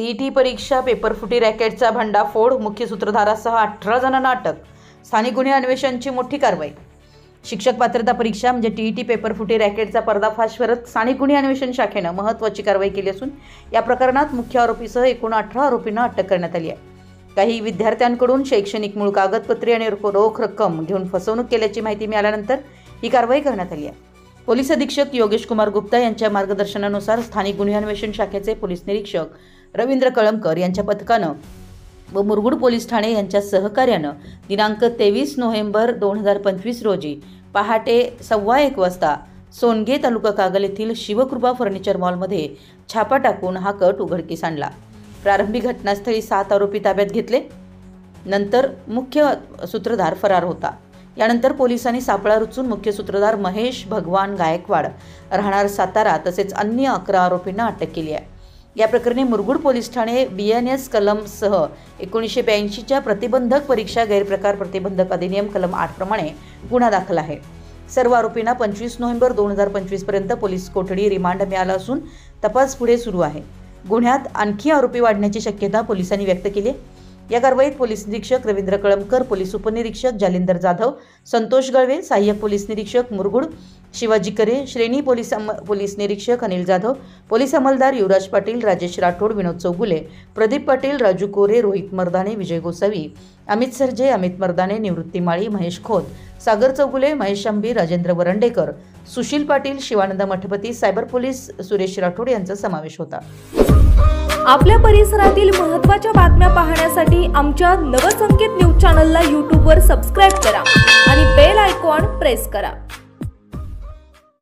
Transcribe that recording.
TET परीक्षा पेपरफुटी रॅकेटचा भंडाफोड, मुख्य सूत्रधारासह 18 जणांना अटक। स्थानिक गुन्हे अन्वेषणची मोठी कारवाई। शिक्षक पात्रता परीक्षा म्हणजे टीईटी पेपरफुटी रॅकेटचा पर्दाफाश करत स्थानिक गुन्हे अन्वेषण शाखेने महत्त्वाची कारवाई केली असून या प्रकरणात मुख्य आरोपीसह एकूण 18 आरोपींना अटक करण्यात आली आहे। काही विद्यार्थ्यांकडून शैक्षणिक मूळ कागदपत्रे आणि रोख रक्कम घेऊन फसवणूक केल्याची माहिती मिळाल्यानंतर ही कारवाई करण्यात आली आहे। पोलीस अधीक्षक योगेश कुमार गुप्ता यांच्या मार्गदर्शनानुसार स्थानिक गुन्हे अन्वेषण शाखेचे पोलीस निरीक्षक रवींद्र कळमकर यांच्या पथकानं व मुरगुड पोलीस ठाणे यांच्या सहकार्यानं दिनांक 23 नोव्हेंबर 2025 रोजी पहाटे 1:15 वाजता सोनगे तालुका कागल येथील शिवकृपा फर्निचर मॉलमध्ये छापा टाकून हा कट उघडकीस आणला। प्रारंभी घटनास्थळी 7 आरोपी ताब्यात घेतले। नंतर मुख्य सूत्रधार फरार होता। यानंतर पोलिसांनी सापळा रचून मुख्य सूत्रधार महेश भगवान गायकवाड राहणार सातारा तसेच अन्य 11 आरोपींना अटक केली आहे। या प्रकरणी मुरगुड पोलीस ठाणे BNS कलम सह 1982च्या प्रतिबंधक परीक्षा गैरप्रकार प्रतिबंधक अधिनियम कलम 8 प्रमाणे गुन्हा दाखल आहे। सर्व आरोपींना 25 नोव्हेंबर 2025 पर्यंत पोलीस कोठडी रिमांड मिळाला असून तपास पुढे सुरू आहे। गुन्ह्यात आणखी आरोपी वाढण्याची शक्यता पोलिसांनी व्यक्त केली आहे। या कारवाईत पोलीस निरीक्षक रवींद्र कळमकर, पोलीस उपनिरीक्षक जालिंदर जाधव, संतोष गळवे, सहाय्यक पोलीस निरीक्षक मुरगुड शिवाजी करे, श्रेणी पोलीस निरीक्षक अनिल जाधव, पोलीस अंमलदार युवराज पाटील, राजेश राठोड, विनोद चौगुले, प्रदीप पाटील, राजू कोरे, रोहित मर्दाने, विजय गोसावी, अमित सरजे, अमित मर्दाने, निवृत्ती माळी, महेश खोत, सागर चौगुले, महेश अंबी, राजेंद्र वरंडेकर, सुशील पाटील, शिवानंद मठपती, सायबर पोलीस सुरेश राठोड यांचा समावेश होता। आपल्या परिसरातील महत्त्वाच्या बातम्या पाहण्यासाठी आमच्या नवसंकेत न्यूज चॅनलला YouTube वर सबस्क्राइब करा आणि बेल आयकॉन प्रेस करा।